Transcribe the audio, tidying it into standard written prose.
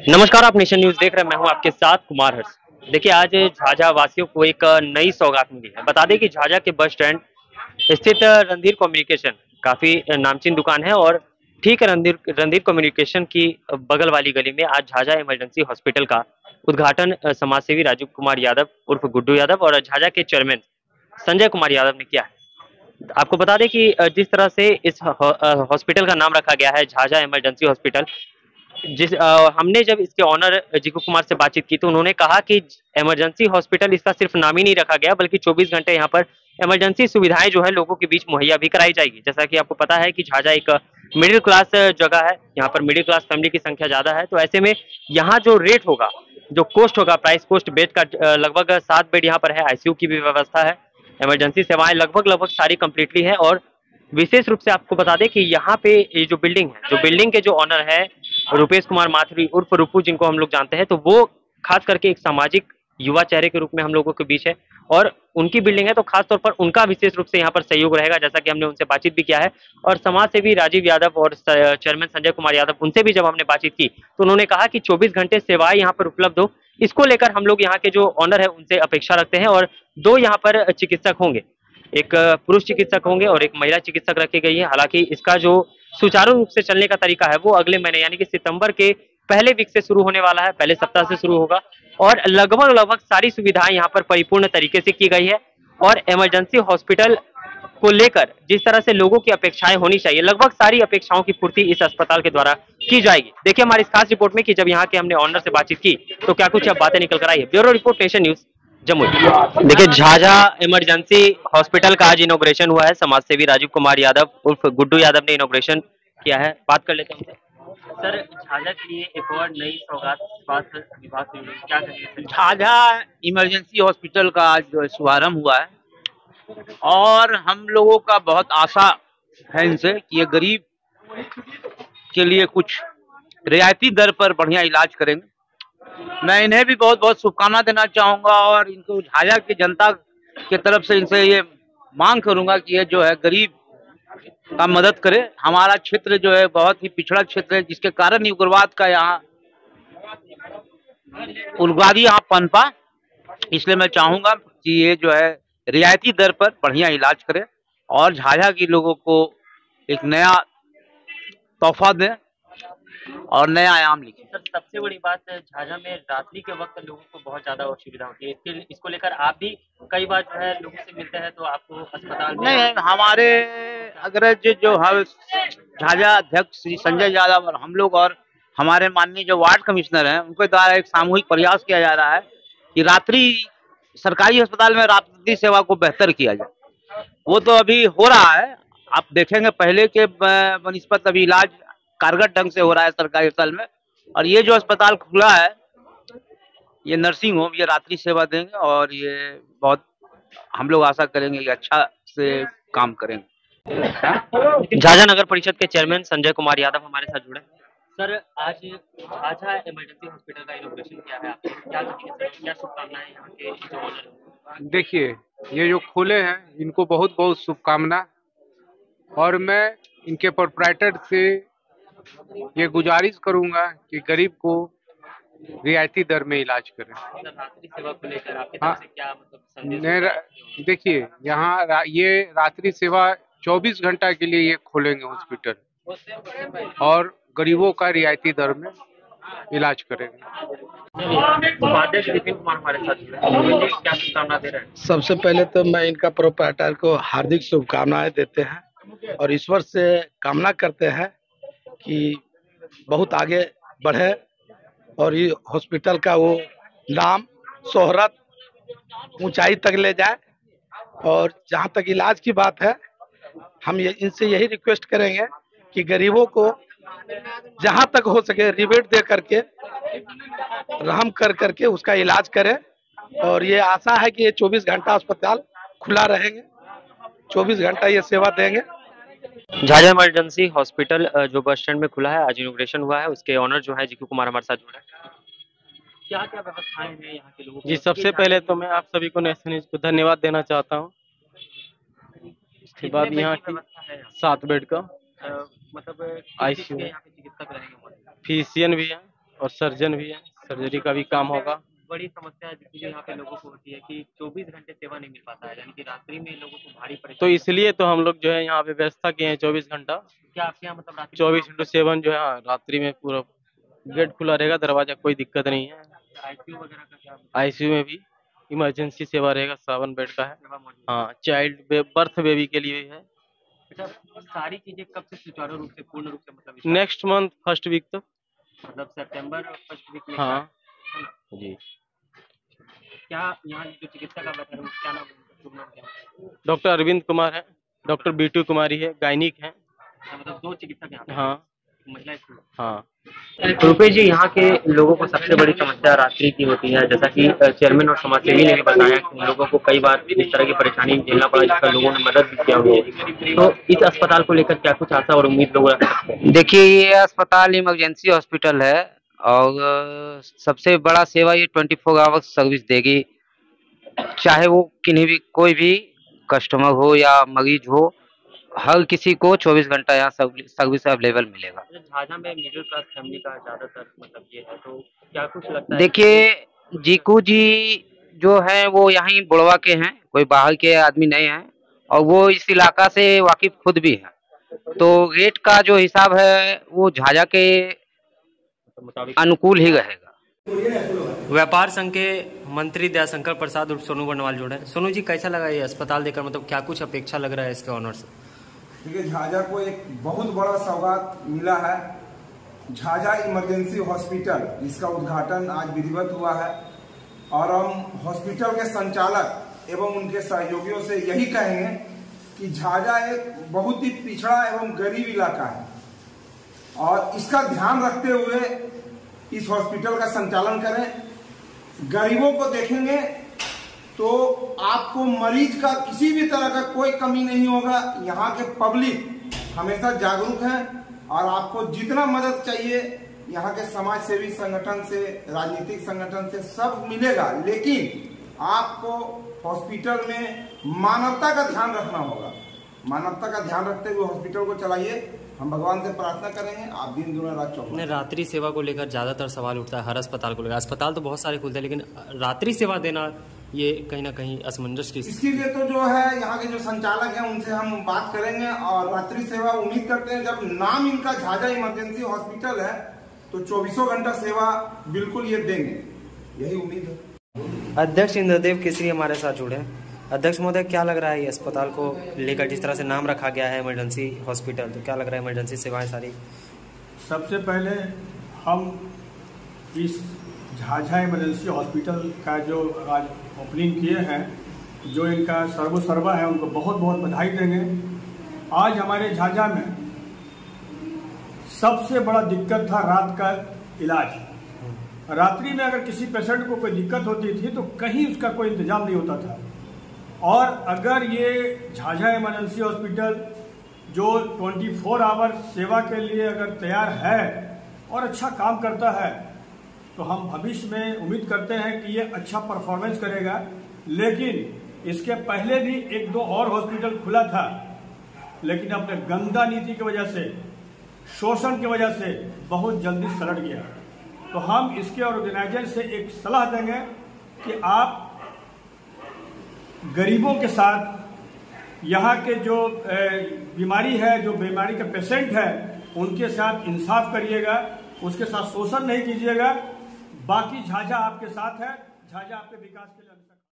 नमस्कार, आप nation news देख रहे हैं। मैं हूं आपके साथ कुमार हर्ष। देखिए, आज झाझा वासियों को एक नई सौगात मिली है। बता दें कि झाझा के बस स्टैंड स्थित रणधीर कम्युनिकेशन काफ़ी नामचीन दुकान है और ठीक रणधीर रणधीर कम्युनिकेशन की बगल वाली गली में आज झाझा इमरजेंसी हॉस्पिटल का उद्घाटन समाजसेवी राजीव कुमार यादव उर्फ गुड्डू यादव और झाझा के चेयरमैन संजय कुमार यादव ने किया है। आपको बता दें कि जिस तरह से इस हॉस्पिटल का नाम रखा गया है झाझा इमरजेंसी हॉस्पिटल, हमने जब इसके ऑनर जीकू कुमार से बातचीत की तो उन्होंने कहा कि इमरजेंसी हॉस्पिटल इसका सिर्फ नाम ही नहीं रखा गया बल्कि 24 घंटे यहाँ पर इमरजेंसी सुविधाएं जो है लोगों के बीच मुहैया भी कराई जाएगी। जैसा कि आपको पता है कि झाझा एक मिडिल क्लास जगह है, यहाँ पर मिडिल क्लास फैमिली की संख्या ज्यादा है, तो ऐसे में यहाँ जो रेट होगा, जो कॉस्ट होगा, प्राइस कॉस्ट बेड का लगभग 7 बेड यहाँ पर है, आईसीयू की भी व्यवस्था है, इमरजेंसी सेवाएं लगभग लगभग सारी कंप्लीटली है। और विशेष रूप से आपको बता दें कि यहाँ पे ये जो बिल्डिंग है, जो बिल्डिंग के जो ऑनर है रुपेश कुमार माथुरी उर्फ रूपू, जिनको हम लोग जानते हैं, तो वो खास करके एक सामाजिक युवा चेहरे के रूप में हम लोगों के बीच है और उनकी बिल्डिंग है, तो खास तौर पर उनका विशेष रूप से यहाँ पर सहयोग रहेगा, जैसा कि हमने उनसे बातचीत भी किया है। और समाज सेवी राजीव यादव और चेयरमैन संजय कुमार यादव, उनसे भी जब हमने बातचीत की तो उन्होंने कहा कि 24 घंटे सेवाएं यहाँ पर उपलब्ध हो, इसको लेकर हम लोग यहाँ के जो ऑनर है उनसे अपेक्षा रखते हैं। और 2 यहाँ पर चिकित्सक होंगे, एक पुरुष चिकित्सक होंगे और एक महिला चिकित्सक रखी गई है। हालांकि इसका जो सुचारू रूप से चलने का तरीका है वो अगले महीने यानी कि सितंबर के पहले वीक से शुरू होने वाला है, पहले सप्ताह से शुरू होगा। और लगभग लगभग सारी सुविधाएं यहाँ पर परिपूर्ण तरीके से की गई है और इमरजेंसी हॉस्पिटल को लेकर जिस तरह से लोगों की अपेक्षाएं होनी चाहिए, लगभग सारी अपेक्षाओं की पूर्ति इस अस्पताल के द्वारा की जाएगी। देखिए हमारी इस खास रिपोर्ट में कि जब यहाँ के हमने ऑनर से बातचीत की तो क्या कुछ अब बातें निकल कर आई है। Bureau report, nation news, Jamui. देखिए, झाझा इमरजेंसी हॉस्पिटल का आज इनॉग्रेशन हुआ है। समाज सेवी राजीव कुमार यादव उर्फ गुड्डू यादव ने इनॉग्रेशन किया है। बात कर लेते हैं उनसे। सर, झाझा के लिए एक और नई सौगात स्वास्थ्य विभाग से मिली, क्या कहेंगे? झाझा इमरजेंसी हॉस्पिटल का आज जो है शुभारंभ हुआ है और हम लोगों का बहुत आशा है इनसे कि ये गरीब के लिए कुछ रियायती दर पर बढ़िया इलाज करेंगे। मैं इन्हें भी बहुत बहुत शुभकामना देना चाहूंगा और इनको झाझा की जनता की तरफ से इनसे ये मांग करूंगा कि ये जो है गरीब का मदद करे। हमारा क्षेत्र जो है बहुत ही पिछड़ा क्षेत्र है, जिसके कारण ही उग्रवाद का यहाँ उग्रवादी यहाँ पनपा। इसलिए मैं चाहूंगा कि ये जो है रियायती दर पर बढ़िया इलाज करे और झाझा के लोगों को एक नया तोहफा दें और नया आयाम लिखें। सर, सबसे बड़ी बात है झाझा में रात्रि के वक्त लोगों को बहुत ज्यादा असुविधा होती है, इसको लेकर आप भी कई बार जो है लोगों से मिलते हैं तो आपको अस्पताल में नहीं, हमारे अग्रज जो है झाझा अध्यक्ष श्री संजय यादव और हम लोग और हमारे माननीय जो वार्ड कमिश्नर हैं उनके द्वारा एक सामूहिक प्रयास किया जा रहा है कि रात्रि सरकारी अस्पताल में रात्रि सेवा को बेहतर किया जाए। वो तो अभी हो रहा है, आप देखेंगे पहले के बनिस्पत अभी इलाज कारगर ढंग से हो रहा है सरकारी अस्पताल में। और ये जो अस्पताल खुला है, ये नर्सिंग होम, ये रात्रि सेवा देंगे और ये बहुत हम लोग आशा करेंगे कि अच्छा से काम करेंगे। झाझा नगर परिषद के चेयरमैन संजय कुमार यादव हमारे साथ जुड़े। सर, आज झाझा इमरजेंसी हॉस्पिटल का इनॉग्रेशन किया है आपने, क्या कहेंगे सर, क्या शुभकामनाएं यहाँ के जो ओनर हैं? देखिए, ये जो खोले हैं इनको बहुत बहुत शुभकामना और मैं इनके प्रोप्राइटर से ये गुजारिश करूंगा कि गरीब को रियायती दर में इलाज करें। सर, रात्रि सेवा को लेकर आपकी हाँ, तरफ से क्या मतलब संदेश? देखिए यहाँ ये रात्रि सेवा 24 घंटा के लिए ये खोलेंगे हॉस्पिटल और गरीबों का रियायती दर में इलाज करेंगे। उपाध्यक्ष विपिन कुमार हमारे साथ जुड़े हैं। विपिन जी, क्या शुभकामना दे रहे हैं? सबसे पहले तो मैं इनका प्रोप्राइटर को हार्दिक शुभकामनाएं देते हैं और ईश्वर से कामना करते हैं कि बहुत आगे बढ़े और ये हॉस्पिटल का वो नाम शोहरत ऊंचाई तक ले जाए। और जहां तक इलाज की बात है, हम इनसे यही रिक्वेस्ट करेंगे कि गरीबों को जहां तक हो सके रिबेट दे करके रहम कर करके उसका इलाज करें। और ये आशा है कि ये 24 घंटा अस्पताल खुला रहेंगे, 24 घंटा ये सेवा देंगे। झाझा इमरजेंसी हॉस्पिटल जो बस स्टैंड में खुला है, आज इनॉग्रेशन हुआ है, उसके ऑनर जो है जीकू कुमार हमारे साथ जुड़े हैं। क्या क्या व्यवस्थाएं हैं यहाँ के लोगों जी, सबसे पहले तो मैं आप सभी को नेशन न्यूज़ को धन्यवाद देना चाहता हूँ। उसके बाद यहाँ की 7 बेड का मतलब आईसीयू, यहाँ पे चिकित्सक रहेंगे? फिजिशियन भी है और सर्जन भी है, सर्जरी का भी काम होगा। बड़ी समस्या जो यहाँ पे लोगों को होती है कि 24 घंटे सेवा नहीं मिल पाता है, यानी कि रात्रि में लोगों को भारी तो परेशानी। इसलिए तो हम लोग जो है यहाँ पे व्यवस्था किए हैं 24 घंटा। क्या आपके यहाँ मतलब रात्रि 24/7 जो है, हाँ, रात्रि में पूरा गेट खुला रहेगा, दरवाजा, कोई दिक्कत नहीं है। आईसीयू वगैरह का क्या आईसीयू में भी इमरजेंसी सेवा रहेगा, 7 बेड का है। सेवा मौजूद है? हाँ, चाइल्ड बर्थ बेबी के लिए भी है। अच्छा, सारी चीजें कब से सुचारू रूप से पूर्ण रूप से मतलब नेक्स्ट मंथ फर्स्ट वीक तक। मतलब सितंबर फर्स्ट वीक में? हाँ जी। क्या यहाँ जो चिकित्सक आप बैठे हैं क्या नाम है उनका? शुभ नाम क्या है? डॉक्टर अरविंद कुमार है, डॉक्टर बीटू कुमारी है, गायनिक है। अच्छा, मतलब 2 चिकित्सक यहाँ पे? हाँ महिला स्कूल। हाँ। रुपेश जी, यहाँ के लोगों को सबसे बड़ी समस्या रात्रि की होती है, जैसा कि चेयरमैन और समाजसेवी ने भी बताया कि उन लोगों को कई बार इस तरह की परेशानी झेलना पड़ा, जिसका लोगों ने मदद भी किया हुआ है। तो इस अस्पताल को लेकर क्या कुछ आशा और उम्मीद लोग रख सकते हैं? देखिए, ये अस्पताल इमरजेंसी हॉस्पिटल है और सबसे बड़ा सेवा ये 24 आवर्स सर्विस देगी, चाहे वो किन्हीं भी कोई भी कस्टमर हो या मरीज हो, हर किसी को 24 घंटा यहाँ सर्विस अवेलेबल मिलेगा। झाझा में मिडिल क्लास फैमिली का ज्यादातर मतलब ये है, तो क्या कुछ लगता है? देखिए, जीकू जी जो है वो यहीं बुढ़वा के हैं, कोई बाहर के आदमी नहीं है, और वो इस इलाका से वाकिफ खुद भी है, तो रेट का जो हिसाब है वो झाझा के मुताबिक अनुकूल ही रहेगा। व्यापार संघ के मंत्री दयाशंकर प्रसाद और सोनू बर्नवाल जुड़े हैं। सोनू जी, कैसा लगा ये अस्पताल देखकर, मतलब क्या कुछ अपेक्षा लग रहा है इसके ऑनर से? देखिए, झाझा को एक बहुत बड़ा सौगात मिला है। झाझा इमरजेंसी हॉस्पिटल, इसका उद्घाटन आज विधिवत हुआ है और हम हॉस्पिटल के संचालक एवं उनके सहयोगियों से यही कहेंगे कि झाझा एक बहुत ही पिछड़ा एवं गरीब इलाका है और इसका ध्यान रखते हुए इस हॉस्पिटल का संचालन करें। गरीबों को देखेंगे तो आपको मरीज का किसी भी तरह का कोई कमी नहीं होगा। यहाँ के पब्लिक हमेशा जागरूक हैं और आपको जितना मदद चाहिए यहाँ के समाज सेवी संगठन से, राजनीतिक संगठन से सब मिलेगा, लेकिन आपको हॉस्पिटल में मानवता का ध्यान रखना होगा। मानवता का ध्यान रखते हुए हॉस्पिटल को चलाइए। हम भगवान से प्रार्थना करेंगे आप दिन दुना रात चौबीस। रात्रि सेवा को लेकर ज्यादातर सवाल उठता है हर अस्पताल को लेकर। अस्पताल तो बहुत सारे खुलते हैं, लेकिन रात्रि सेवा देना ये कहीं ना कहीं असमंजस की। इसके लिए तो जो है यहाँ के जो संचालक हैं उनसे हम बात करेंगे और रात्रि सेवा उम्मीद करते हैं, जब नाम इनका झाझा इमरजेंसी हॉस्पिटल है तो 24 घंटा सेवा बिल्कुल ये देंगे, यही उम्मीद है। अध्यक्ष इंद्रदेव केसरी हमारे साथ जुड़े हैं। अध्यक्ष महोदय, क्या लग रहा है ये अस्पताल को लेकर, जिस तरह से नाम रखा गया है इमरजेंसी हॉस्पिटल, तो क्या लग रहा है इमरजेंसी सेवाएं सारी? सबसे पहले हम इस झाझा इमरजेंसी हॉस्पिटल का जो आज ओपनिंग किए हैं, जो इनका सर्वसर्वा है, उनको बहुत बहुत बधाई देंगे। आज हमारे झाझा में सबसे बड़ा दिक्कत था रात का इलाज। रात्रि में अगर किसी पेशेंट को कोई दिक्कत होती थी तो कहीं उसका कोई इंतजाम नहीं होता था, और अगर ये झाझा इमरजेंसी हॉस्पिटल जो 24 आवर सेवा के लिए अगर तैयार है और अच्छा काम करता है, तो हम भविष्य में उम्मीद करते हैं कि ये अच्छा परफॉर्मेंस करेगा। लेकिन इसके पहले भी 1-2 और हॉस्पिटल खुला था, लेकिन अपने गंदा नीति की वजह से, शोषण की वजह से बहुत जल्दी सलट गया। तो हम इसके ऑर्गेनाइजर से एक सलाह देंगे कि आप गरीबों के साथ, यहाँ के जो बीमारी है, जो बीमारी का पेशेंट है, उनके साथ इंसाफ करिएगा, उसके साथ शोषण नहीं कीजिएगा। बाकी झाझा आपके साथ है, झाझा आपके विकास के लिए